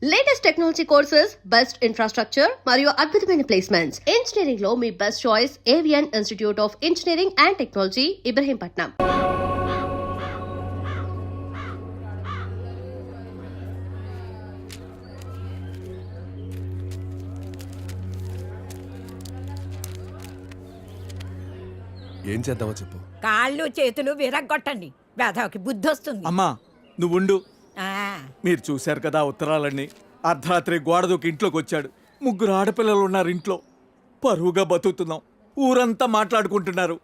Latest technology courses, best infrastructure మరియు అద్భుతమైన placements. Engineering లో మీ best choice Avian institute of engineering and technology, Ibrahimpatnam. ఏం చేద్దామో చెప్పు. కాళ్ళు చేతులు విరగ్గొట్టండి, వేధవకి బుద్ధి వస్తుంది. అమ్మా నువ్వుండు. ఆ, మీరు చూశారు కదా ఉత్తరాలన్నీ. అర్ధరాత్రి గోడ దూకి ఇంట్లోకి వచ్చాడు. 3 ఆడపిల్లలు ఉన్నారు ఇంట్లో. పరువుగా బతుకుతున్నాం. ఊరంతా మాట్లాడుకుంటున్నారు.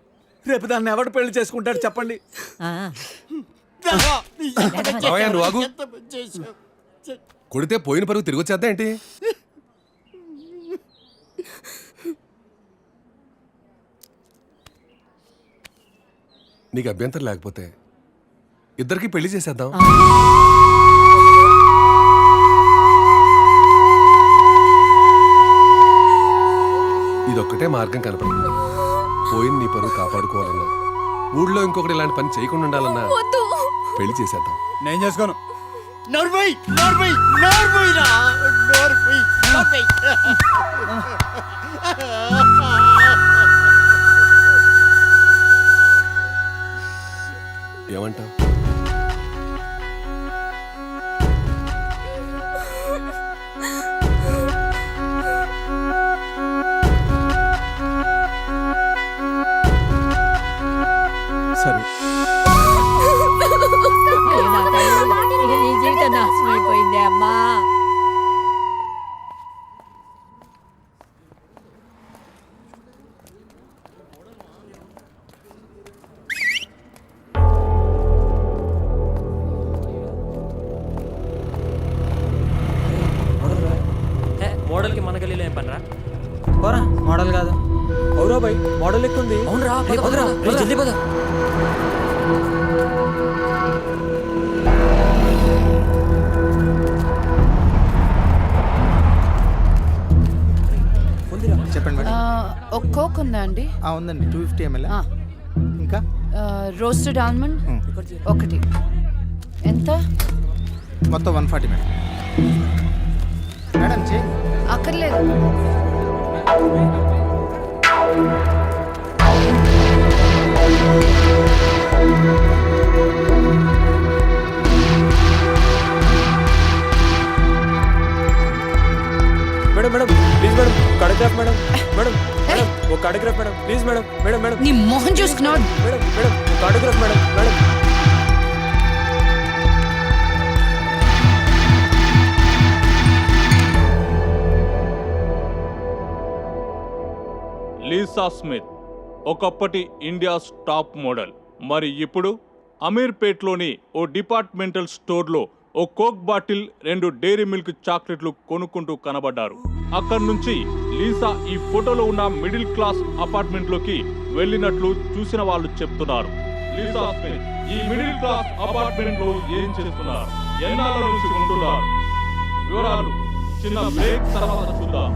రేపు దాన్ని ఎవడు పెళ్లి చేసుకుంటాడు చెప్పండి. ఆ. మావయ్య, నువ్వు ఆగు. కొడితే పోయిన పరుగు తిరిగి వచ్చేద్దా ఏంటి? నీకు అభ్యంతరం లేకపోతే ఇద్దరికి పెళ్లి చేసేద్దాం. ఇదొక్కటే మార్గం కనపడుతుంది. పోయిన నీ పరువు కాపాడుకోవాలన్నా, ఊళ్ళో ఇంకొకటి ఇలాంటి పని చేయకుండా ఉండాలన్నా పెళ్లి చేసేద్దాం. నేను చేసుకోను. ఏమంటావ్? సరే, ఏ నా తల్లి, ఇక నీ జీవితం నాశనం అయిపోయిందే అమ్మా. మోడల్ కి మన గల్లీలో ఏం పనిరా? పోరా, మోడల్ కాదు. అవురా బాయ్, మోడల్ ఎక్కుంది. అవునరా, జల్దీ పద. చెప్పండి మేడం. ఒక కోక్ ఉందా అండి? ఉందండి, 250 ml. ఇంకా రోస్టెడ్ ఆల్మండ్ ఒకటి. ఎంత? మొత్తం 140 మేడం. మేడం చేయి. అక్కర్లేదు. Madam madam please madam, autograph madam. Madam madam ఒక autograph madam please madam. Madam madam నీ మొహం చూసుకున్నావు. Madam madam autograph madam. Madam Lisa Smith ఒకప్పటి ఇండియాస్ టాప్ మోడల్. మరి ఇప్పుడు అమీర్పేట్లోని ఓ డిపార్ట్మెంటల్ స్టోర్లో ఓ కోక్ బాటిల్, 2 డైరీ మిల్క్ చాక్లెట్లు కొనుక్కుంటూ కనబడ్డారు. అక్కడి నుంచి లీసా ఈ ఫోటోలో ఉన్న మిడిల్ క్లాస్ అపార్ట్మెంట్లోకి వెళ్ళినట్లు చూసిన వాళ్ళు చెప్తున్నారు. లీసా స్మిత్ ఈ మిడిల్ క్లాస్ అపార్ట్మెంట్లో ఏం చేస్తున్నారు, ఎన్నాళ్ళ నుంచి ఉంటున్నారు, వివరాలు చిన్న బ్రేక్ తర్వాత చూద్దాం.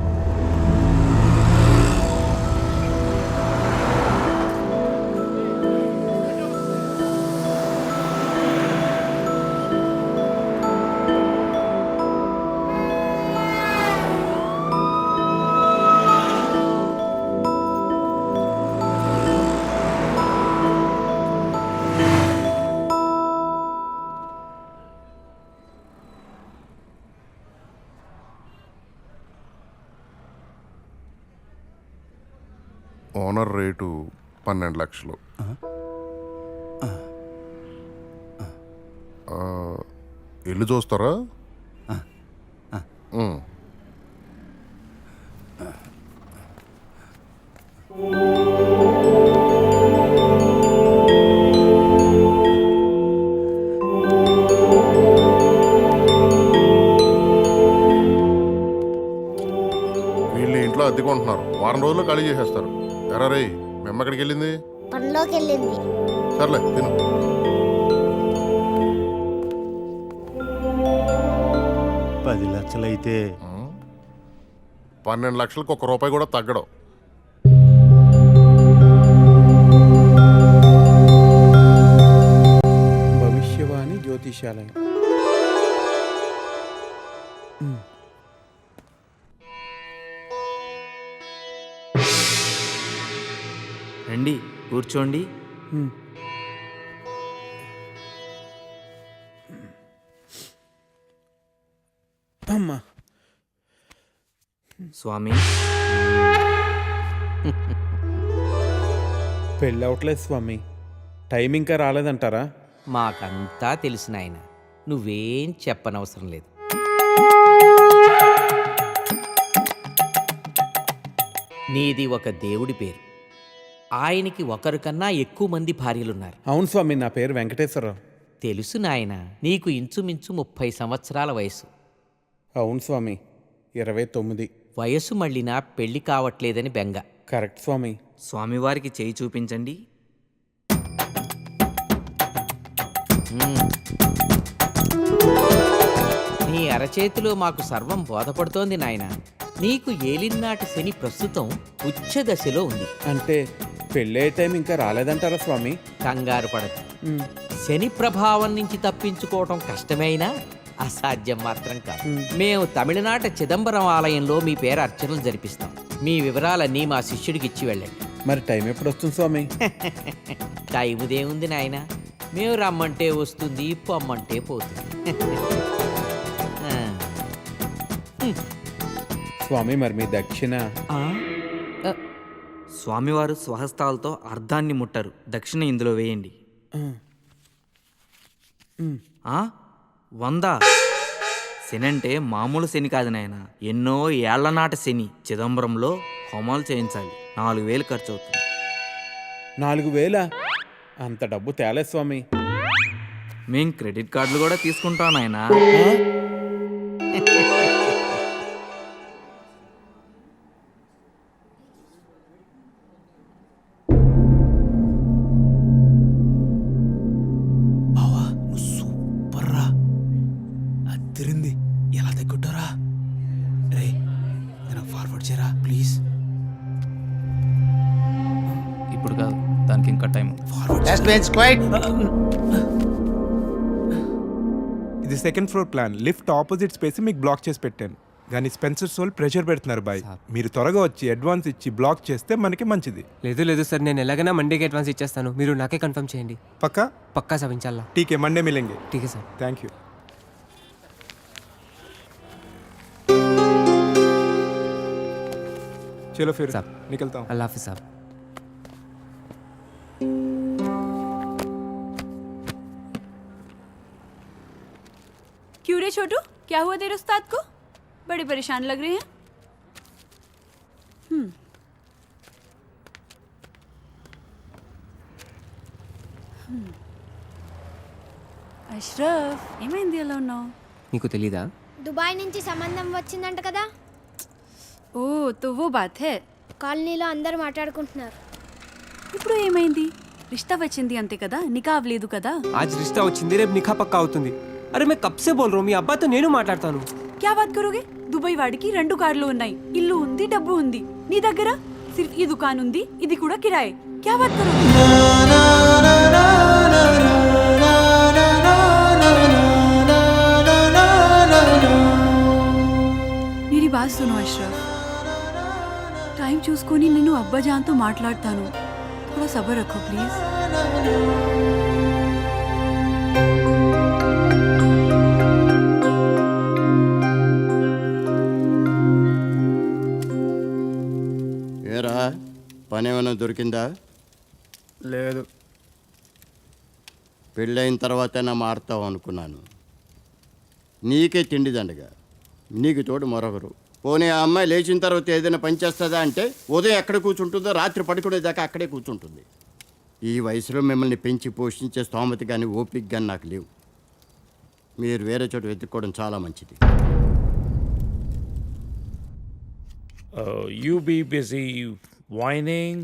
ఓనర్ రేటు 12 లక్షలు. ఇల్లు చూస్తారా? వీళ్ళు ఇంట్లో అద్దెకుంటున్నారు. వారం రోజుల్లో ఖాళీ చేసేస్తారు. ఎరా రే, మేము ఎక్కడికి వెళ్ళింది? పనిలోకి వెళ్ళింది. సర్లే తిను. లక్షలైతే 12 లక్షలకు 1 రూపాయి కూడా తగ్గడం. భవిష్యవాణి జ్యోతిషాలయం. రండి కూర్చోండి. అమ్మా స్వామి పెళ్ళి అవట్లేదు స్వామి. టైం ఇంకా రాలేదంటారా? మాకంతా తెలిసిన ఆయన, నువ్వేం చెప్పనవసరం లేదు. నీది ఒక దేవుడి పేరు. ఆయనకి ఒకరు కన్నా ఎక్కువ మంది భార్యలున్నారు. అవును స్వామి, నా పేరు వెంకటేశ్వరరావు. తెలుసు నాయన, నీకు ఇంచుమించు 30 సంవత్సరాల వయసు. అవును స్వామి, 29. వయసు మళ్ళినా పెళ్లి కావట్లేదని బెంగ. కరెక్ట్ స్వామి. స్వామివారికి చేయి చూపించండి. నీ అరచేతిలో మాకు సర్వం బోధపడుతోంది నాయన. నీకు ఏలినాటి శని ప్రస్తుతం ఉచ్చ దశలో ఉంది. అంటే పెళ్ళే టైం ఇంకా రాలేదంటారా స్వామి? కంగారు పడదు. శని ప్రభావం నుంచి తప్పించుకోవటం కష్టమైనా అసాధ్యం మాత్రం కాదు. మేము తమిళనాట చిదంబరం ఆలయంలో మీ పేరు అర్చనలు జరిపిస్తాం. మీ వివరాలన్నీ మా శిష్యుడికి ఇచ్చి వెళ్ళండి. మరి టైం ఎప్పుడు వస్తుంది స్వామి? టైముదేముంది నాయన, మేము రమ్మంటే వస్తుంది, పొమ్మంటే పోతుంది. స్వామి మరి మీ దక్షిణ? స్వామివారు స్వహస్తాలతో అర్ధాన్ని ముట్టరు. దక్షిణ ఇందులో వేయండి. 100. శని అంటే మామూలు శని కాదు నాయన, ఎన్నో ఏళ్లనాటి శని. చిదంబరంలో హోమాలు చేయించాలి. 4000 ఖర్చు అవుతుంది. 4000? అంత డబ్బు తేలే స్వామి. మేం క్రెడిట్ కార్డులు కూడా తీసుకుంటాం నాయన. తిరింది ఎలా దగ్గుంటారా? రే ఫార్వర్డ్ చేయరా ప్లీజ్. ఇప్పుడు కాదు, దానికి ఇంకా టైం. ఇది second floor plan. Lift opposite space మీకు బ్లాక్ చేసి పెట్టాను, కానీ స్పెన్సర్ సోల్ ప్రెషర్ పెడుతున్నారు బాయ్. మీరు త్వరగా వచ్చి అడ్వాన్స్ ఇచ్చి బ్లాక్ చేస్తే మనకి మంచిది. లేదు సార్, నేను ఎలాగైనా మండేకి అడ్వాన్స్ ఇచ్చేస్తాను. మీరు నాకే కన్ఫర్మ్ చేయండి. పక్కా सब इंशाल्लाह. ठीक है, मंडे मिलेंगे. ठीक है सर. Thank you. चलो फिर साहब, निकलता हूँ. अल्लाह हाफिज़ साहब. क्यों रे छोटू, क्या हुआ तेरे उस्ताद को? बड़े परेशान लग रहे हैं. అష్రఫ్, ఏమైంది అలా ఉన్నావు? నీకు తెలీదా? దుబాయ్ నుంచి సంబంధం వచ్చిందంట కదా. ఓ తో వో బాత్ హై. కాలనీలో అందరూ మాట్లాడుకుంటున్నారు. ఇప్పుడు ఏమైంది? రిష్తా వచ్చింది అంతే కదా, నికా అవ్వలేదు కదా. आज रिश्ता వచ్చింది, రేపు నిఖా పక్కా అవుతుంది. అరే मैं कब से बोल रहा हूँ, మీ అబ్బాతో నేను మాట్లాడతాను. क्या बात करोगे? దుబాయ్ వాడికి 2 కార్లు ఉన్నాయి, ఇల్లు ఉంది, డబ్బు ఉంది. నీ దగ్గర సిర్ఫ్ ఈ దుకాన్ ఉంది, ఇది కూడా కిరాయి. क्या बात करोगे? मेरी बात सुनो अशरफ, टाइम చూసుకొని నేను అబ్బాజాన్తో మాట్లాడతాను. थोड़ा सब्र रखो प्लीज. ఏరా పని ఏమైనా దొరికిందా? లేదు. పెళ్ళైన తర్వాతైనా మారుతావు అనుకున్నాను. నీకే తిండి దండగా, నీకు తోడు మరొకరు. పోనీ ఆ అమ్మాయి లేచిన తర్వాత ఏదైనా పని చేస్తుందా అంటే ఉదయం ఎక్కడ కూర్చుంటుందో రాత్రి పడుకునేదాకా అక్కడే కూర్చుంటుంది. ఈ వయసులో మిమ్మల్ని పెంచి పోషించే స్తోమత కానీ ఓపిక కానీ నాకు లేవు. మీరు వేరే చోట వెతుక్కోవడం చాలా మంచిది. You be busy whining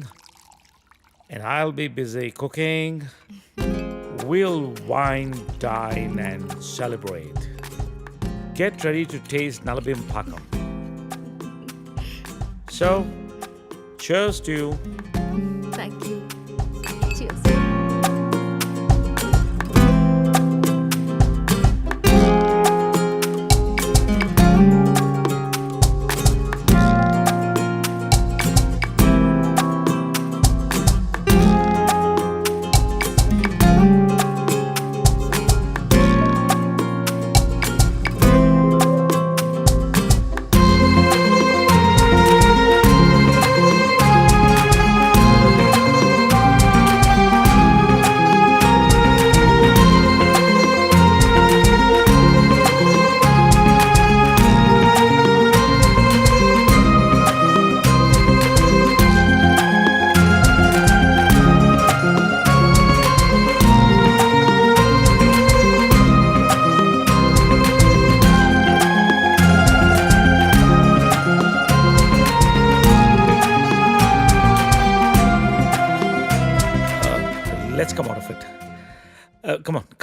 and I'll be busy cooking. We'll wine, dine and celebrate. Get ready to taste Nalabim Pakam. So, cheers to you. Thank you. Cheers.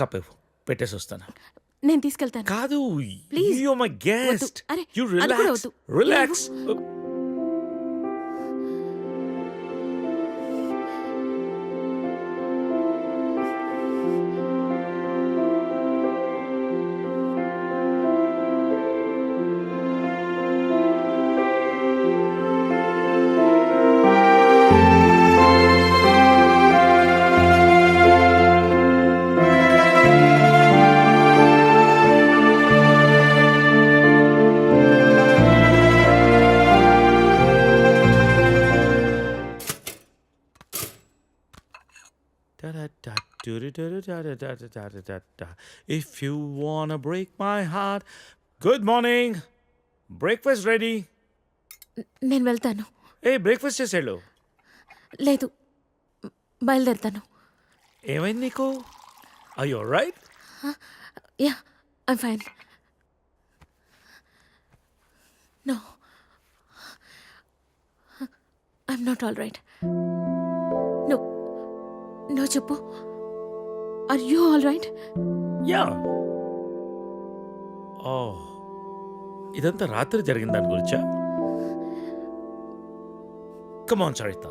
ఆపే పెట్టేసి వస్తాను. నేను తీసుకెళ్తాను. కాదు, Please. You my guest. వద్దు. అరే, you అది కూడా రిలాక్స్ వద్దు. Relax. If you wanna break my heart. Good morning. Breakfast ready. నేను వెళ్తాను. ఏ బ్రేక్ఫాస్ట్ చేసేళ్ళు. లేదు, బయలుదేరుతాను. ఏమైంది నీకు? Are you alright? Yeah, I'm fine. No, I'm not all right. No no చెప్పు. Are you all right? Yeah. Oh, ఇదంతా రాత్రి జరిగిన దాని గురించా? Come on, Sarita.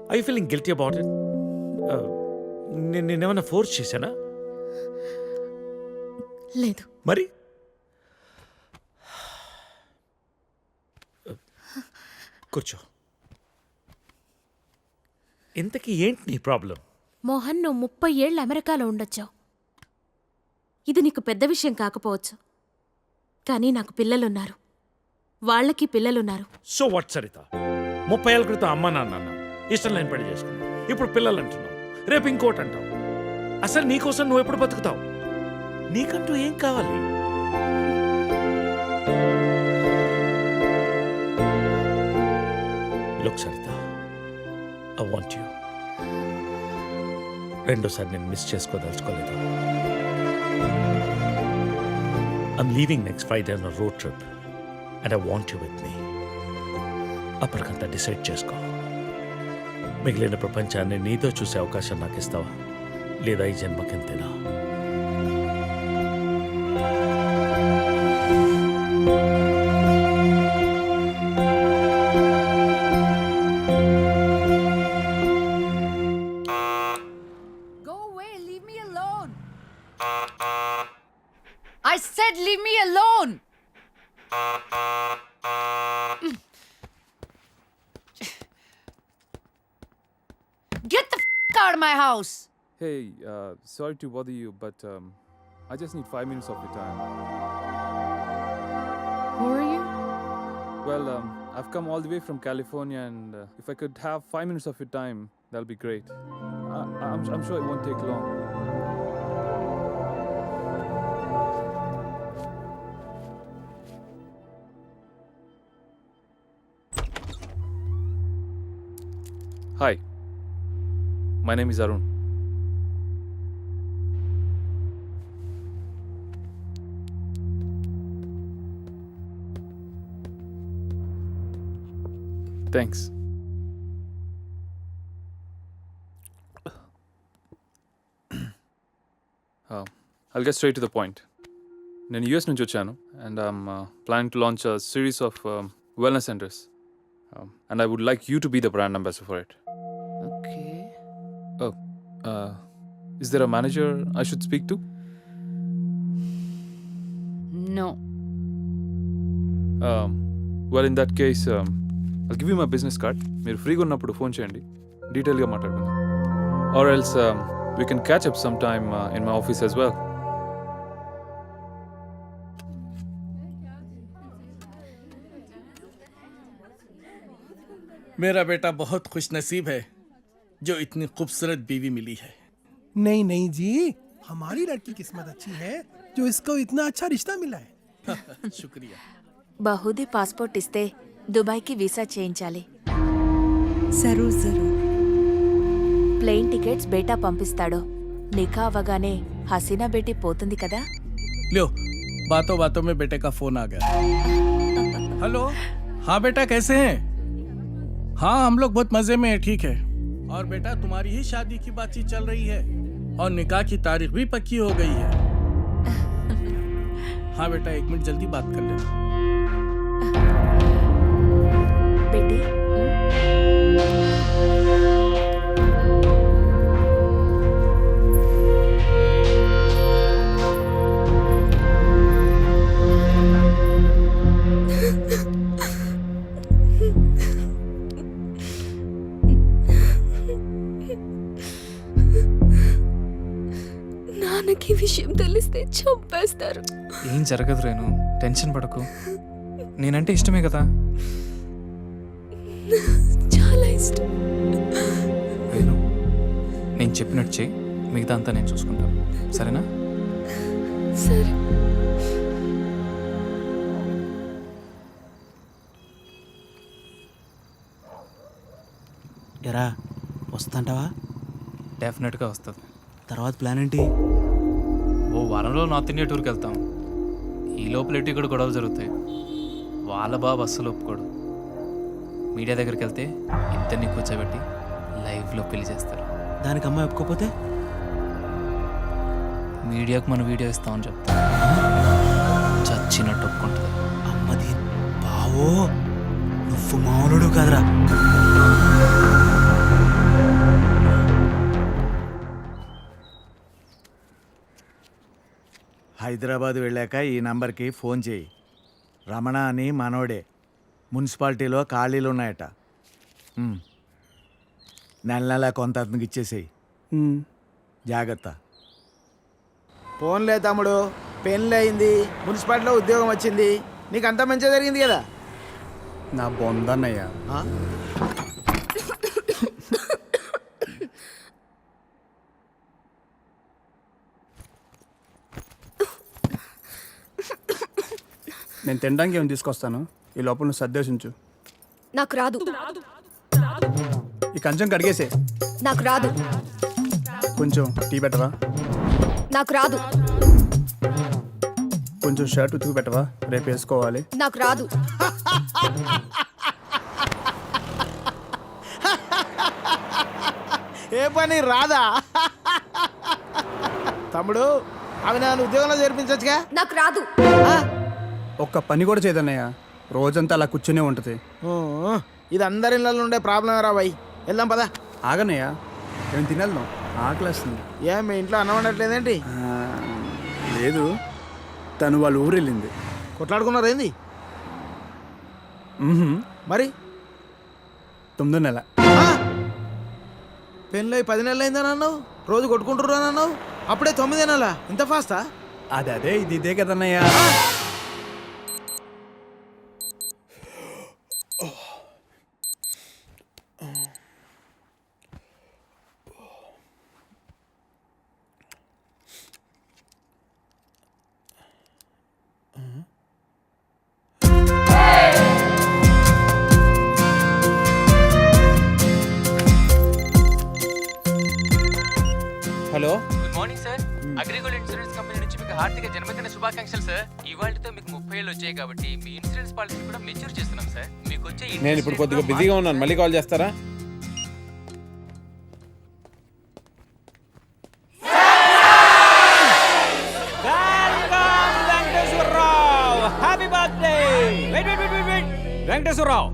Are you feeling guilty about it? నేనేమన్నా ఫోర్స్ చేశానా? లేదు. మరి కూర్చో. ఇంతకీ ఏంటి నీ ప్రాబ్లం? మోహన్, నువ్వు 30 ఏళ్ళు అమెరికాలో ఉండొచ్చావు. ఇది నీకు పెద్ద విషయం కాకపోవచ్చు, కానీ నాకు పిల్లలున్నారు, వాళ్ళకి పిల్లలున్నారు. So what Saritha? 30 ఏళ్ళ క్రితం అమ్మ నాన్న అన్నావు, ఇష్టం లేని పెళ్లి చేసుకున్నావు, ఇప్పుడు పిల్లలు అంటున్నావు, రేపు ఇంకోటి అంటావు. అసలు నీకోసం నువ్వు ఎప్పుడు బతుకుతావు? నీకంటూ ఏం కావాలి? Look Saritha, I want you. రెండోసారి నేను miss చేసుకోదలుచుకోలేదు. I'm leaving next Friday on a road trip and I want you with me. అప్పటికంతా డిసైడ్ చేసుకో. మిగిలిన ప్రపంచాన్ని నీతో చూసే అవకాశం నాకు ఇస్తావా, లేదా ఈ జన్మకెంతేనా? Go away, leave me alone. I said leave me alone. Get the out of my house. Hey, sorry to bother you, but I just need 5 minutes of your time. Who are you? Well, I've come all the way from California, and if I could have 5 minutes of your time, that'll be great. I'm sure it won't take long. Hi, my name is Arun. Thanks. I'll get straight to the point. నేను US నుంచి వచ్చాను, and I'm planning to launch a series of wellness centers. And I would like you to be the brand ambassador for it. Okay. Oh, is there a manager I should speak to? No. Well, in that case, I'll give you my business card. మీరు ఫ్రీగా ఉన్నప్పుడు phone చేయండి, డీటెయిల్గా మాట్లాడుకుందాం. Or else we can catch up sometime in my office as well. मेरा बेटा बहुत खुशनसीब है जो इतनी खूबसूरत बीवी मिली है। नहीं नहीं जी, हमारी लड़की किस्मत अच्छी है जो इसको इतना अच्छा रिश्ता मिला है. शुक्रिया. బహుదీ పాస్పోర్ట్ ఇస్తే దుబాయ్కి వీసా చేయించాలి. జరూర్ జరూర్. ప్లేన్ టికెట్స్ బేటా పంపిస్తాడు. నికా అవ్వగానే హసీనా బేటీ పోతుంది కదా. लो, बातों बातों में बेटे का फोन आ गया. हेलो, हाँ बेटा कैसे हैं? हाँ हम लोग बहुत मजे में हैं, ठीक है. और बेटा तुम्हारी ही शादी की बातचीत चल रही है. और निकाह की तारीख भी पक्की हो गई है। हाँ बेटा, 1 मिनट जल्दी बात कर लेना। बेटी నాన్నకి విషయం తెలిస్తే చంపేస్తారు. ఏం జరగదు రేణు, టెన్షన్ పడకు. నేనంటే ఇష్టమే కదా. చాలా ఇష్టం. రేణు, నేను చెప్పినట్టు చెయ్యి, మిగతా అంతా నేను చూసుకుంటాను, సరేనా? సరే. ఎరా వస్తుంటావా? డెఫినెట్గా వస్తుంది. తర్వాత ప్లాన్ ఏంటి? ఓ వారంలో నార్త్ ఇండియా టూర్కి వెళ్తాం. ఈ లోపల ఎటు ఇక్కడ గొడవలు జరుగుతాయి. వాళ్ళ బాబు అస్సలు ఒప్పుకోడు. మీడియా దగ్గరికి వెళ్తే ఇద్దరిని కూర్చోబెట్టి లైవ్లో పెళ్లి చేస్తారు. దానికి అమ్మాయి ఒప్పుకోపోతే మీడియాకు మన వీడియో ఇస్తామని చెప్తా. చచ్చినట్టు ఒప్పుకుంటుంది. అమ్మది బావో, నువ్వు మామూలుడు కాదురా. హైదరాబాద్ వెళ్ళాక ఈ నంబర్కి ఫోన్ చేయి. రమణ అని మనోడే. మున్సిపాలిటీలో ఖాళీలు ఉన్నాయట. నెల నెల కొంత అతనికి ఇచ్చేసేయి. జాగ్రత్త. ఫోన్లే తమ్ముడు, పెళ్ళి అయింది, మున్సిపాలిటీలో ఉద్యోగం వచ్చింది, నీకు అంతా మంచిగా జరిగింది కదా. నా బొందన్నయ్య. నేను తినడానికి ఏమైనా తీసుకొస్తాను, ఈ లోపల నువ్వు సర్దేశించు. నాకు రాదు. ఈ కంచం కడిగేసే. నాకు రాదు. కొంచెం టీ పెట్టవా? నాకు రాదు. కొంచెం షర్ట్ ఉతుకు పెట్టవా, రేపు వేసుకోవాలి. నాకు రాదు. ఏ పని రాదా? తమ్ముడు, అవి నన్ను ఉద్యోగంలో చేర్పించచ్చుగా. నాకు రాదు. ఒక్క పని కూడా చేయదన్నయ్య, రోజంతా అలా కూర్చునే ఉంటుంది. ఇది అందరి ఇళ్ళలో ఉండే ప్రాబ్లం రా బాయ్. వెళ్దాం పదా. ఆగన్నయ్య, నేను తినేద్దాం, ఆకలేస్తుంది. ఏం మీ ఇంట్లో అన్నం వండట్లేదేంటి? లేదు, తను వాళ్ళ ఊరు వెళ్ళింది. కొట్లాడుకున్నారు ఏంది? మరి 9వ నెల. పెళ్ళి 10 నెలలు అయిందని అన్నావు, రోజు కొట్టుకుంటుర్రు అని అన్నావు, అప్పుడే 9 నెలలా? ఇంత ఫాస్టా? అదే ఇది ఇదే కదన్నయ్య. Hello, good morning sir. Agrigold insurance company నుంచి మీకు హార్దిక జన్మదిన శుభాకాంక్షలు సార్. ఇవాళతో మీకు 30 ఏళ్ళు వచ్చాయి కాబట్టి మీ ఇన్సూరెన్స్ పాలసీ కూడా మెచ్యూర్ చేస్తున్నాం సార్. మీకు వచ్చే నేను ఇప్పుడు కొద్దిగా బిజీగా ఉన్నాను, మళ్ళీ కాల్ చేస్తారా? Happy birthday. Venkateswararao.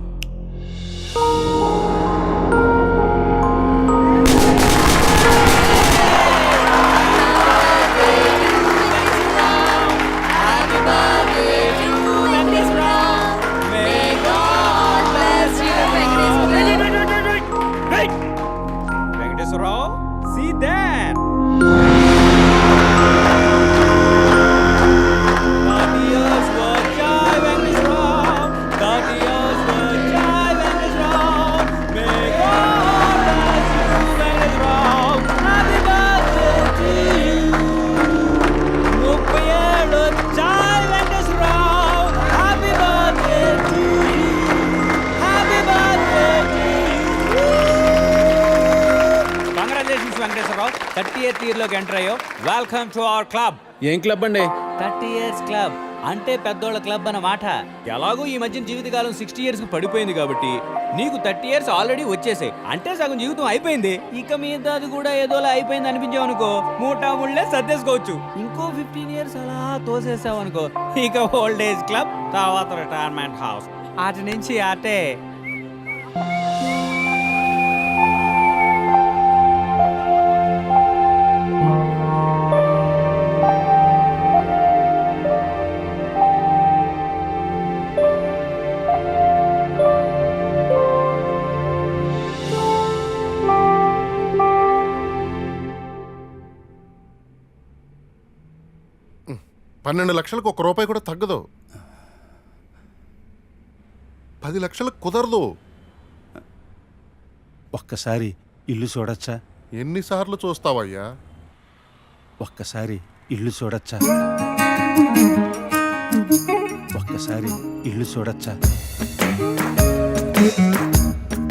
See that? Congratulations, Venkateswara. 30th year లోకి ఎంటర్ అయ్యో. Welcome to our club. ఏం క్లబ్ అండి? 30 years క్లబ్. అంటే పెద్దోళ్ళ క్లబ్ అన్నమాట. ఎలాగో ఈ మధ్యన జీవితకాలం 60 years కు పడిపోయింది కాబట్టి నీకు 30 years ఆల్రెడీ వచ్చేసాయి. అంటే సగం జీవితం అయిపోయింది. ఇక మీద అది కూడా ఏదోలా అయిపోయింది అనిపించావు అనుకో, మూటా ముళ్ళే సర్దేసుకోవచ్చు. ఇంకో 15 years అలా తోసేసావు అనుకో, ఇక ఓల్డ్ ఏజ్ క్లబ్, తర్వాత రిటైర్మెంట్ హౌస్, అటు నుంచి అటే. $12 లక్షలకు ₹1 కూడా తగ్గదు. 10 లక్షలకు కుదరదు. ఒక్కసారి ఇల్లు చూడొచ్చా? ఎన్నిసార్లు చూస్తావయ్యా? ఒక్కసారి ఇల్లు చూడొచ్చా? ఒక్కసారి ఇల్లు చూడొచ్చా?